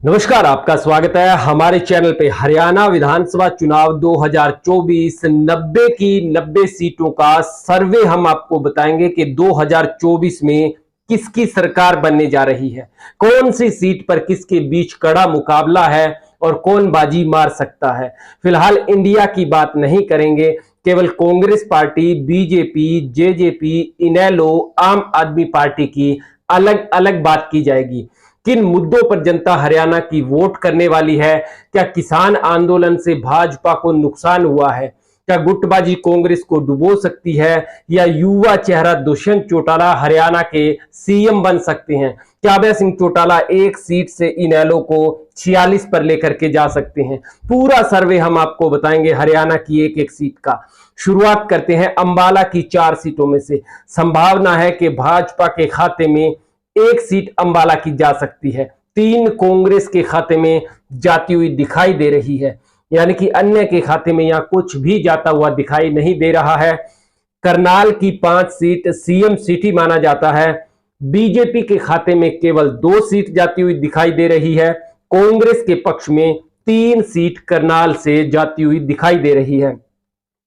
नमस्कार, आपका स्वागत है हमारे चैनल पे। हरियाणा विधानसभा चुनाव 2024 90 की 90 सीटों का सर्वे हम आपको बताएंगे कि 2024 में किसकी सरकार बनने जा रही है, कौन सी सीट पर किसके बीच कड़ा मुकाबला है और कौन बाजी मार सकता है। फिलहाल इंडिया की बात नहीं करेंगे, केवल कांग्रेस पार्टी, बीजेपी, जेजेपी, इनेलो, आम आदमी पार्टी की अलग अलग बात की जाएगी। किन मुद्दों पर जनता हरियाणा की वोट करने वाली है, क्या किसान आंदोलन से भाजपा को नुकसान हुआ है, क्या गुटबाजी कांग्रेस को डुबो सकती है, या युवा चेहरा दुष्यंत चौटाला हरियाणा के सीएम बन सकते हैं, क्या अभय सिंह चौटाला एक सीट से इनेलो को 46 पर लेकर के जा सकते हैं। पूरा सर्वे हम आपको बताएंगे हरियाणा की एक एक सीट का। शुरुआत करते हैं अंबाला की 4 सीटों में से। संभावना है कि भाजपा के खाते में एक सीट अंबाला की जा सकती है, 3 कांग्रेस के खाते में जाती हुई दिखाई दे रही है, यानी कि अन्य के खाते में यहां कुछ भी जाता हुआ दिखाई नहीं दे रहा है। करनाल की 5 सीट सीएम सिटी माना जाता है, बीजेपी के खाते में केवल 2 सीट जाती हुई दिखाई दे रही है। कांग्रेस के पक्ष में 3 सीट करनाल से जाती हुई दिखाई दे रही है।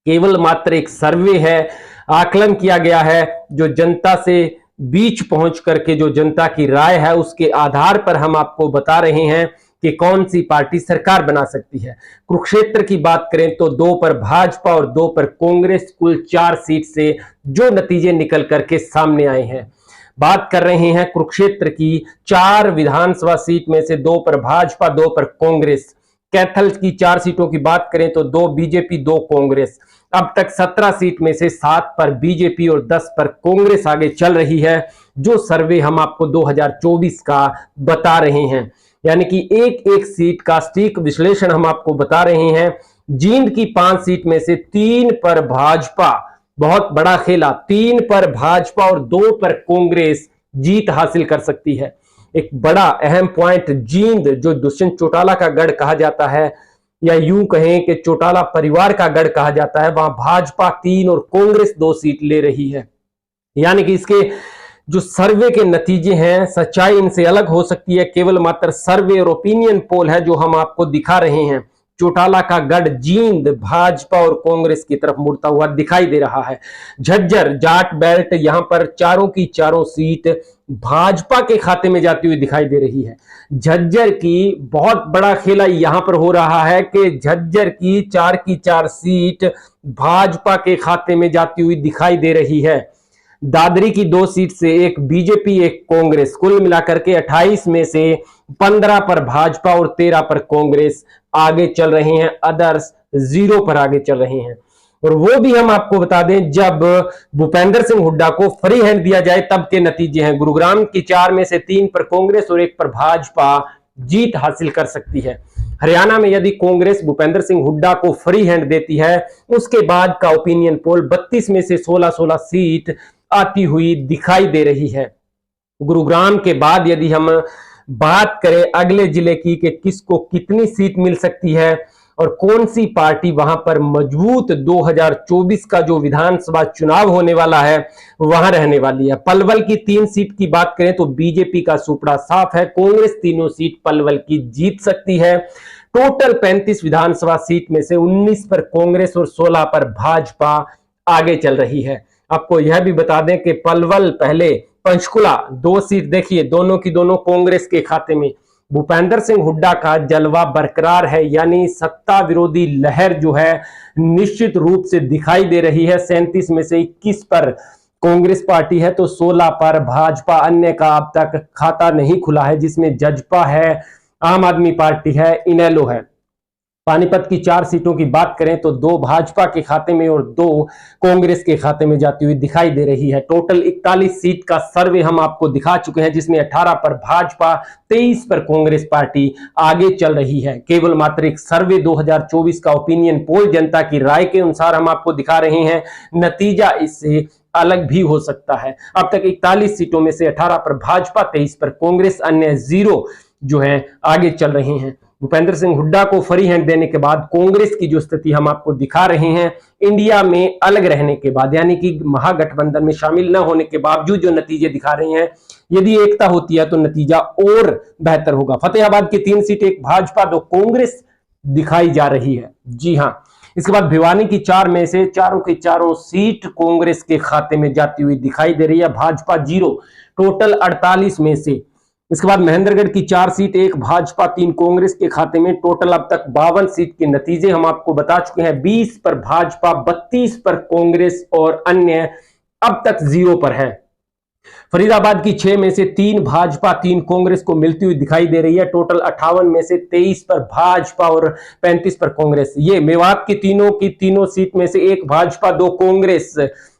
केवल मात्र एक सर्वे है, आकलन किया गया है, जो जनता से बीच पहुंच करके जो जनता की राय है उसके आधार पर हम आपको बता रहे हैं कि कौन सी पार्टी सरकार बना सकती है। कुरुक्षेत्र की बात करें तो 2 पर भाजपा और 2 पर कांग्रेस, कुल 4 सीट से जो नतीजे निकल करके सामने आए हैं। बात कर रहे हैं कुरुक्षेत्र की 4 विधानसभा सीट में से 2 पर भाजपा, 2 पर कांग्रेस। कैथल की 4 सीटों की बात करें तो 2 बीजेपी, 2 कांग्रेस। अब तक 17 सीट में से 7 पर बीजेपी और 10 पर कांग्रेस आगे चल रही है, जो सर्वे हम आपको 2024 का बता रहे हैं। यानी कि एक एक सीट का सटीक विश्लेषण हम आपको बता रहे हैं। जींद की 5 सीट में से 3 पर भाजपा, बहुत बड़ा खेला, 3 पर भाजपा और 2 पर कांग्रेस जीत हासिल कर सकती है। एक बड़ा अहम पॉइंट, जींद जो दुष्यंत चौटाला का गढ़ कहा जाता है, या यूं कहें कि चौटाला परिवार का गढ़ कहा जाता है, वहां भाजपा 3 और कांग्रेस 2 सीट ले रही है। यानी कि इसके जो सर्वे के नतीजे हैं, सच्चाई इनसे अलग हो सकती है, केवल मात्र सर्वे और ओपिनियन पोल है जो हम आपको दिखा रहे हैं। चौटाला का गढ़ जींद भाजपा और कांग्रेस की तरफ मुड़ता हुआ दिखाई दे रहा है। झज्जर जाट बेल्ट, यहां पर चारों की चारों सीट भाजपा के खाते में जाती हुई दिखाई दे रही है। झज्जर की बहुत बड़ा खेला यहां पर हो रहा है कि झज्जर की 4 सीट भाजपा के खाते में जाती हुई दिखाई दे रही है। दादरी की 2 सीट से एक बीजेपी, एक कांग्रेस, कुल मिलाकर के 28 में से 15 पर भाजपा और 13 पर कांग्रेस आगे चल रहे हैं। अदर्स 0 पर आगे चल रहे हैं। और वो भी हम आपको बता दें, जब भूपेंद्र सिंह हुड्डा को फ्री हैंड दिया जाए तब के नतीजे हैं। गुरुग्राम की 4 में से 3 पर कांग्रेस और 1 पर भाजपा जीत हासिल कर सकती है। हरियाणा में यदि कांग्रेस भूपेंद्र सिंह हुड्डा को फ्री हैंड देती है, उसके बाद का ओपिनियन पोल 32 में से 16 सीट आती हुई दिखाई दे रही है। गुरुग्राम के बाद यदि हम बात करें अगले जिले की कि किसको कितनी सीट मिल सकती है और कौन सी पार्टी वहां पर मजबूत 2024 का जो विधानसभा चुनाव होने वाला है वहां रहने वाली है। पलवल की 3 सीट की बात करें तो बीजेपी का सुपड़ा साफ है, कांग्रेस तीनों सीट पलवल की जीत सकती है। टोटल 35 विधानसभा सीट में से 19 पर कांग्रेस और 16 पर भाजपा आगे चल रही है। आपको यह भी बता दें कि पलवल, पहले पंचकुला 2 सीट देखिए, दोनों की दोनों कांग्रेस के खाते में। भूपेंद्र सिंह हुड्डा का जलवा बरकरार है, यानी सत्ता विरोधी लहर जो है निश्चित रूप से दिखाई दे रही है। 37 में से 21 पर कांग्रेस पार्टी है तो 16 पर भाजपा। अन्य का अब तक खाता नहीं खुला है, जिसमें जजपा है, आम आदमी पार्टी है, इनेलो है। पानीपत की 4 सीटों की बात करें तो 2 भाजपा के खाते में और 2 कांग्रेस के खाते में जाती हुई दिखाई दे रही है। टोटल 41 सीट का सर्वे हम आपको दिखा चुके हैं, जिसमें 18 पर भाजपा, 23 पर कांग्रेस पार्टी आगे चल रही है। केवल मात्र एक सर्वे 2024 का ओपिनियन पोल जनता की राय के अनुसार हम आपको दिखा रहे हैं, नतीजा इससे अलग भी हो सकता है। अब तक 41 सीटों में से 18 पर भाजपा, 23 पर कांग्रेस, अन्य 0 जो है आगे चल रहे हैं। भूपेंद्र सिंह हुड्डा को फ्री हैंड देने के बाद कांग्रेस की जो स्थिति हम आपको दिखा रहे हैं, इंडिया में अलग रहने के बाद, यानी कि महागठबंधन में शामिल न होने के बावजूद जो नतीजे दिखा रहे हैं, यदि एकता होती है तो नतीजा और बेहतर होगा। फतेहाबाद की 3 सीट, एक भाजपा 2 कांग्रेस दिखाई जा रही है। जी हां, इसके बाद भिवानी की 4 में से चारों की चारों सीट कांग्रेस के खाते में जाती हुई दिखाई दे रही है, भाजपा 0, टोटल 48 में से। इसके बाद महेंद्रगढ़ की 4 सीट, एक भाजपा 3 कांग्रेस के खाते में, टोटल अब तक 52 सीट के नतीजे हम आपको बता चुके हैं। 20 पर भाजपा, 32 पर कांग्रेस और अन्य अब तक 0 पर है। फरीदाबाद की 6 में से 3 भाजपा 3 कांग्रेस को मिलती हुई दिखाई दे रही है, टोटल 58 में से 23 पर भाजपा और 35 पर कांग्रेस। ये मेवात की तीनों सीट में से एक भाजपा 2 कांग्रेस।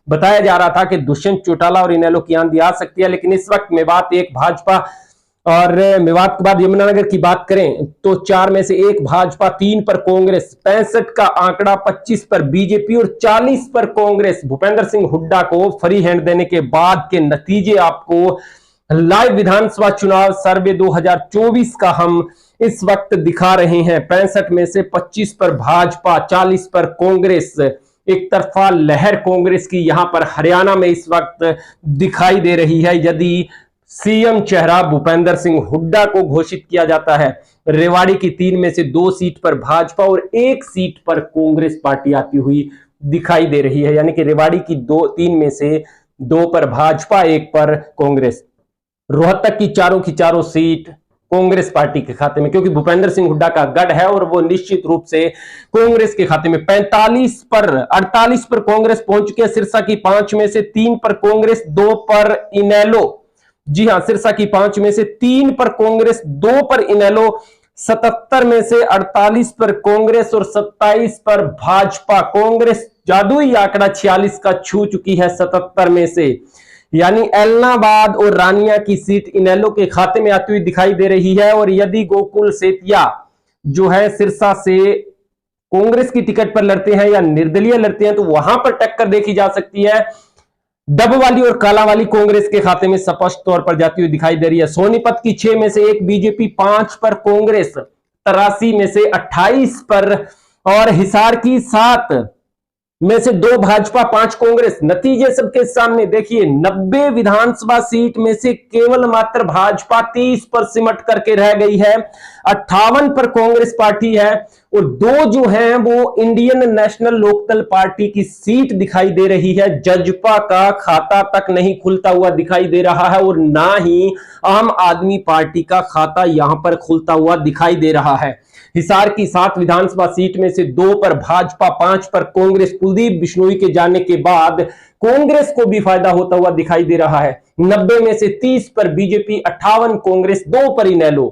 बताया जा रहा था कि दुष्यंत चौटाला और इनेलो की आंधी आ सकती है, लेकिन इस वक्त मेवात 1 भाजपा, और मेवात के बाद यमुनानगर की बात करें तो 4 में से 1 भाजपा, 3 पर कांग्रेस, 65 का आंकड़ा, 25 पर बीजेपी और 40 पर कांग्रेस। भूपेंद्र सिंह हुड्डा को फ्री हैंड देने के बाद के नतीजे आपको लाइव विधानसभा चुनाव सर्वे 2024 का हम इस वक्त दिखा रहे हैं। 65 में से 25 पर भाजपा, 40 पर कांग्रेस। एक तरफा लहर कांग्रेस की यहां पर हरियाणा में इस वक्त दिखाई दे रही है। यदि सीएम चेहरा भूपेंद्र सिंह हुड्डा को घोषित किया जाता है, रेवाड़ी की 3 में से 2 सीट पर भाजपा और 1 सीट पर कांग्रेस पार्टी आती हुई दिखाई दे रही है, यानी कि रेवाड़ी की 3 में से 2 पर भाजपा, 1 पर कांग्रेस। रोहतक की चारों सीट कांग्रेस पार्टी के खाते में, क्योंकि भूपेंद्र सिंह हुड्डा का गढ़ है और वो निश्चित रूप से कांग्रेस के खाते में। 45 पर 48 पर कांग्रेस पहुंच चुकी है। सिरसा की 5 में से 3 पर कांग्रेस, 2 पर इनेलो। जी हां, सिरसा की 5 में से 3 पर कांग्रेस, 2 पर इनेलो। 77 में से 48 पर कांग्रेस और 27 पर भाजपा। कांग्रेस जादुई आंकड़ा 46 का छू चुकी है 77 में से, यानी एलनाबाद और रानिया की सीट इनेलो के खाते में आती हुई दिखाई दे रही है। और यदि गोकुल सेतिया जो है सिरसा से कांग्रेस की टिकट पर लड़ते हैं या निर्दलीय लड़ते हैं, तो वहां पर टक्कर देखी जा सकती है। डबवाली और कालावाली कांग्रेस के खाते में स्पष्ट तौर पर जाती हुई दिखाई दे रही है। सोनीपत की 6 में से 1 बीजेपी, 5 पर कांग्रेस, 83 में से 28 पर, और हिसार की 7 में से 2 भाजपा, 5 कांग्रेस। नतीजे सबके सामने देखिए, 90 विधानसभा सीट में से केवल मात्र भाजपा 30 पर सिमट करके रह गई है, 58 पर कांग्रेस पार्टी है, और 2 जो हैं वो इंडियन नेशनल लोकदल पार्टी की सीट दिखाई दे रही है। जजपा का खाता तक नहीं खुलता हुआ दिखाई दे रहा है और ना ही आम आदमी पार्टी का खाता यहां पर खुलता हुआ दिखाई दे रहा है। हिसार की 7 विधानसभा सीट में से 2 पर भाजपा, 5 पर कांग्रेस। कुलदीप बिश्नोई के जाने के बाद कांग्रेस को भी फायदा होता हुआ दिखाई दे रहा है। 90 में से 30 पर बीजेपी, 58 कांग्रेस, 2 पर इनेलो।